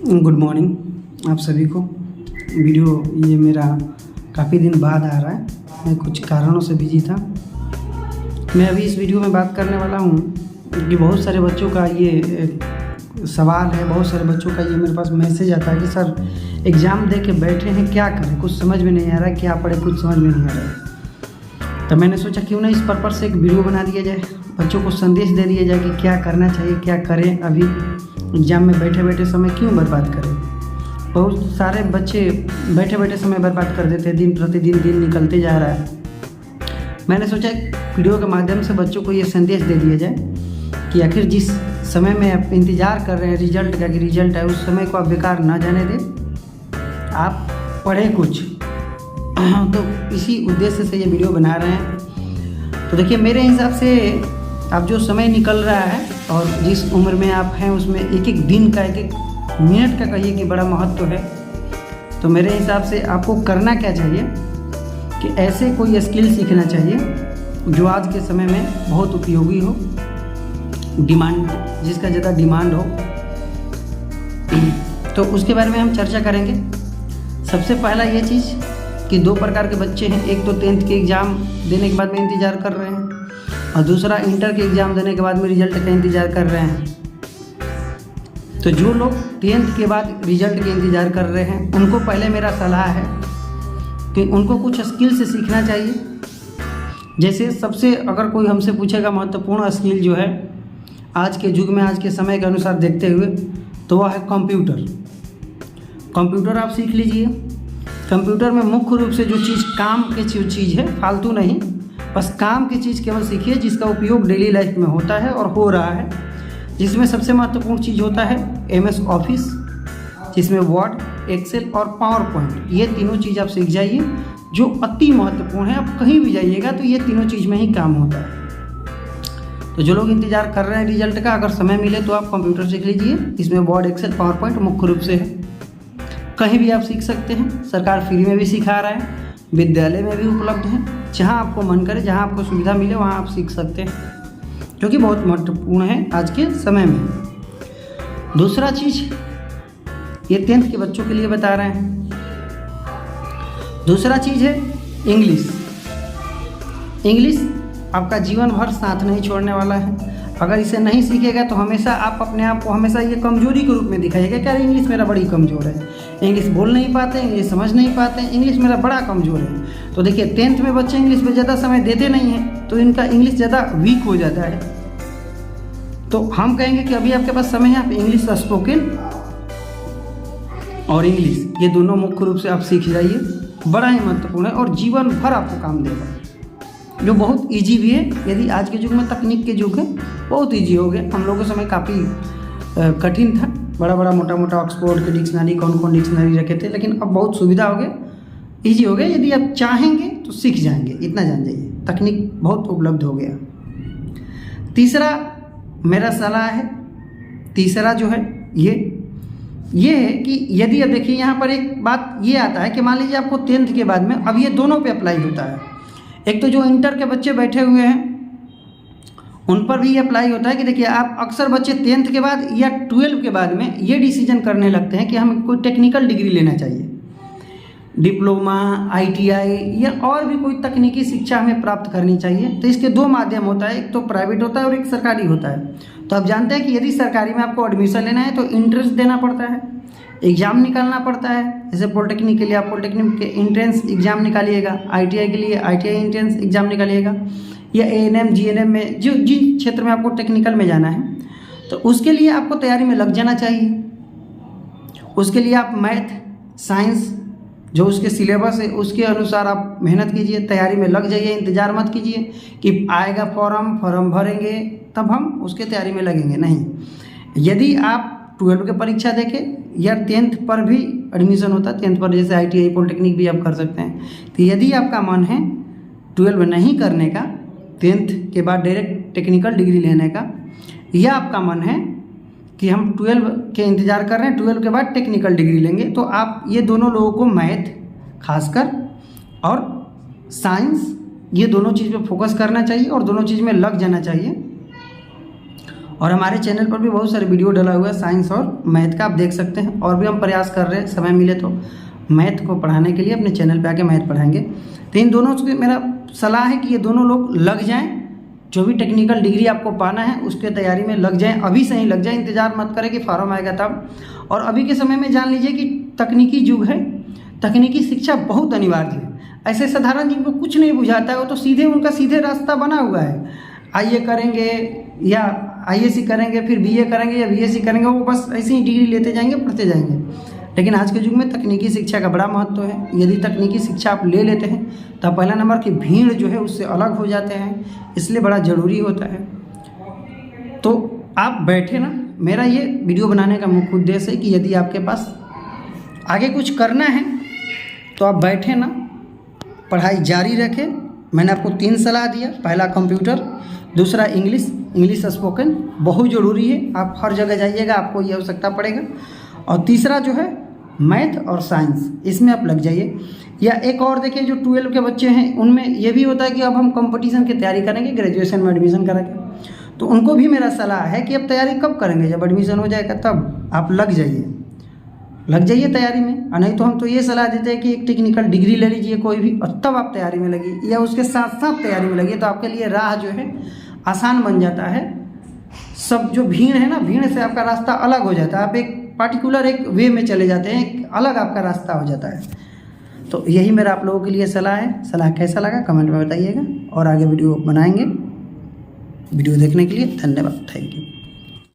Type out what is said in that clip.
Good morning आप सभी को। वीडियो ये मेरा काफ़ी दिन बाद आ रहा है, मैं कुछ कारणों से बिजी था। मैं अभी इस वीडियो में बात करने वाला हूँ कि बहुत सारे बच्चों का ये सवाल है, बहुत सारे बच्चों का ये मेरे पास मैसेज आता है कि सर एग्ज़ाम दे के बैठे हैं, क्या करें, कुछ समझ में नहीं आ रहा है, क्या पढ़े कुछ समझ में नहीं आ रहा है। तो मैंने सोचा क्यों ना इस पर्पज़ से एक वीडियो बना दिया जाए, बच्चों को संदेश दे दिया जाए कि क्या करना चाहिए, क्या करें। अभी एग्ज़ाम में बैठे बैठे समय क्यों बर्बाद करें। बहुत सारे बच्चे बैठे बैठे समय बर्बाद कर देते हैं, दिन प्रतिदिन दिन निकलते जा रहा है। मैंने सोचा वीडियो के माध्यम से बच्चों को ये संदेश दे दिया जाए कि आखिर जिस समय में आप इंतज़ार कर रहे हैं रिजल्ट का कि रिजल्ट है, उस समय को आप बेकार ना जाने दें, आप पढ़ें कुछ। तो इसी उद्देश्य से ये वीडियो बना रहे हैं। तो देखिए, मेरे हिसाब से अब जो समय निकल रहा है और जिस उम्र में आप हैं उसमें एक एक दिन का, एक एक मिनट का कहिए कि बड़ा महत्व है। तो मेरे हिसाब से आपको करना क्या चाहिए कि ऐसे कोई स्किल सीखना चाहिए जो आज के समय में बहुत उपयोगी हो, डिमांड जिसका ज़्यादा डिमांड हो। तो उसके बारे में हम चर्चा करेंगे। सबसे पहला ये चीज़ कि दो प्रकार के बच्चे हैं, एक तो 10th के एग्ज़ाम देने के बाद में इंतज़ार कर रहे हैं और दूसरा इंटर के एग्ज़ाम देने के बाद में रिजल्ट का इंतज़ार कर रहे हैं। तो जो लोग 10th के बाद रिजल्ट के इंतज़ार कर रहे हैं उनको पहले मेरा सलाह है कि उनको कुछ स्किल से सीखना चाहिए। जैसे सबसे अगर कोई हमसे पूछेगा महत्वपूर्ण स्किल जो है आज के युग में, आज के समय के अनुसार देखते हुए, तो वह है कंप्यूटर। कंप्यूटर आप सीख लीजिए। कंप्यूटर में मुख्य रूप से जो चीज़ काम की जो चीज़ है, फालतू नहीं, बस काम की चीज़ केवल सीखिए जिसका उपयोग डेली लाइफ में होता है और हो रहा है। जिसमें सबसे महत्वपूर्ण चीज़ होता है MS ऑफिस, जिसमें वर्ड, एक्सेल और पावर पॉइंट, ये तीनों चीज़ आप सीख जाइए जो अति महत्वपूर्ण है। आप कहीं भी जाइएगा तो ये तीनों चीज़ में ही काम होता है। तो जो लोग इंतज़ार कर रहे हैं रिजल्ट का, अगर समय मिले तो आप कंप्यूटर सीख लीजिए। इसमें वर्ड, एक्सेल, पावर पॉइंट मुख्य रूप से है। कहीं भी आप सीख सकते हैं, सरकार फ्री में भी सिखा रहा है, विद्यालय में भी उपलब्ध है। जहाँ आपको मन करे, जहाँ आपको सुविधा मिले वहाँ आप सीख सकते हैं, जो कि बहुत महत्वपूर्ण है आज के समय में। दूसरा चीज़ ये 10th के बच्चों के लिए बता रहे हैं। दूसरा चीज़ है इंग्लिश। इंग्लिश आपका जीवन भर साथ नहीं छोड़ने वाला है। अगर इसे नहीं सीखेगा तो हमेशा आप अपने आप को हमेशा ये कमजोरी के रूप में दिखाइएगा कि अरे इंग्लिश मेरा बड़ी कमज़ोर है, इंग्लिश बोल नहीं पाते, इंग्लिश समझ नहीं पाते, इंग्लिश मेरा बड़ा कमज़ोर है। तो देखिए 10th में बच्चे इंग्लिश में ज़्यादा समय देते नहीं हैं तो इनका इंग्लिश ज़्यादा वीक हो जाता है। तो हम कहेंगे कि अभी आपके पास समय है, आप इंग्लिश स्पोकन और इंग्लिश ये दोनों मुख्य रूप से आप सीख जाइए। बड़ा ही महत्वपूर्ण है और जीवन भर आपको काम देगा, जो बहुत इजी भी है। यदि आज के युग में तकनीक के युग है, बहुत इजी हो गया। हम लोगों के समय काफ़ी कठिन था, बड़ा बड़ा मोटा मोटा ऑक्सफोर्ड के डिक्शनरी, कौन कौन डिक्शनरी रखे थे, लेकिन अब बहुत सुविधा हो गया, इजी हो गया। यदि आप चाहेंगे तो सीख जाएंगे, इतना जान जाइए, तकनीक बहुत उपलब्ध हो गया। तीसरा मेरा सलाह है, तीसरा जो है ये है कि यदि अब देखिए यहाँ पर एक बात ये आता है कि मान लीजिए आपको 10th के बाद में, अब ये दोनों पे अप्लाई होता है। एक तो जो इंटर के बच्चे बैठे हुए हैं उन पर भी ये अप्लाई होता है कि देखिए आप अक्सर बच्चे 10th के बाद या 12 के बाद में ये डिसीजन करने लगते हैं कि हम कोई टेक्निकल डिग्री लेना चाहिए, डिप्लोमा, ITI या और भी कोई तकनीकी शिक्षा हमें प्राप्त करनी चाहिए। तो इसके दो माध्यम होता है, एक तो प्राइवेट होता है और एक सरकारी होता है। तो आप जानते हैं कि यदि सरकारी में आपको एडमिशन लेना है तो इंट्रेंस देना पड़ता है, एग्ज़ाम निकालना पड़ता है। जैसे पॉलिटेक्निक के लिए आप पॉलिटेक्निक के एंट्रेंस एग्ज़ाम निकालिएगा, ITI के लिए ITI एंट्रेंस एग्ज़ाम निकालिएगा, या ANM GNM में जो जिन क्षेत्र में आपको टेक्निकल में जाना है, तो उसके लिए आपको तैयारी में लग जाना चाहिए। उसके लिए आप मैथ, साइंस जो उसके सिलेबस है उसके अनुसार आप मेहनत कीजिए, तैयारी में लग जाइए। इंतज़ार मत कीजिए कि आएगा फॉर्म भरेंगे तब हम उसके तैयारी में लगेंगे, नहीं। यदि आप 12 की परीक्षा देखें या 10th पर भी एडमिशन होता है, 10th पर जैसे ITI पॉलिटेक्निक भी आप कर सकते हैं। तो यदि आपका मन है 12 नहीं करने का, 10th के बाद डायरेक्ट टेक्निकल डिग्री लेने का, या आपका मन है कि हम 12 के इंतज़ार कर रहे हैं, 12 के बाद टेक्निकल डिग्री लेंगे, तो आप ये दोनों लोगों को मैथ खासकर और साइंस ये दोनों चीज़ पे फोकस करना चाहिए और दोनों चीज़ में लग जाना चाहिए। और हमारे चैनल पर भी बहुत सारे वीडियो डला हुआ है साइंस और मैथ का, आप देख सकते हैं। और भी हम प्रयास कर रहे हैं, समय मिले तो मैथ को पढ़ाने के लिए अपने चैनल पे आके मैथ पढ़ाएंगे। तो इन दोनों से मेरा सलाह है कि ये दोनों लोग लग जाएं, जो भी टेक्निकल डिग्री आपको पाना है उसके तैयारी में लग जाएं, अभी से ही लग जाएं, इंतज़ार मत करें कि फॉर्म आएगा तब। और अभी के समय में जान लीजिए कि तकनीकी युग है, तकनीकी शिक्षा बहुत अनिवार्य है। ऐसे साधारण जिनको कुछ नहीं बुझाता है वो तो सीधे उनका सीधे रास्ता बना हुआ है, आईए करेंगे या आईएससी करेंगे, फिर बीए करेंगे या बीएससी करेंगे, वो बस ऐसे ही डिग्री लेते जाएंगे, पढ़ते जाएंगे। लेकिन आज के युग में तकनीकी शिक्षा का बड़ा महत्व है। यदि तकनीकी शिक्षा आप ले लेते हैं तो पहला नंबर की भीड़ जो है उससे अलग हो जाते हैं, इसलिए बड़ा ज़रूरी होता है। तो आप बैठे ना, मेरा ये वीडियो बनाने का मुख्य उद्देश्य है कि यदि आपके पास आगे कुछ करना है तो आप बैठे ना, पढ़ाई जारी रखें। मैंने आपको 3 सलाह दिया, पहला कंप्यूटर, दूसरा इंग्लिश स्पोकन बहुत ज़रूरी है, आप हर जगह जाइएगा आपको ये आवश्यकता पड़ेगा। और तीसरा जो है मैथ और साइंस, इसमें आप लग जाइए। या एक और देखिए, जो 12 के बच्चे हैं उनमें ये भी होता है कि अब हम कंपटीशन की तैयारी करेंगे, ग्रेजुएशन में एडमिशन करेंगे, तो उनको भी मेरा सलाह है कि अब तैयारी कब करेंगे, जब एडमिशन हो जाएगा तब आप लग जाइए तैयारी में। और नहीं तो हम तो ये सलाह देते हैं कि एक टेक्निकल डिग्री ले लीजिए कोई भी, और तब आप तैयारी में लगिए, या उसके साथ साथ तैयारी में लगिए, तो आपके लिए राह जो है आसान बन जाता है। सब जो भीड़ है ना, भीड़ से आपका रास्ता अलग हो जाता है, आप एक पार्टिकुलर एक वे में चले जाते हैं, एक अलग आपका रास्ता हो जाता है। तो यही मेरा आप लोगों के लिए सलाह है। सलाह कैसा लगा कमेंट में बताइएगा, और आगे वीडियो बनाएंगे। वीडियो देखने के लिए धन्यवाद, थैंक यू।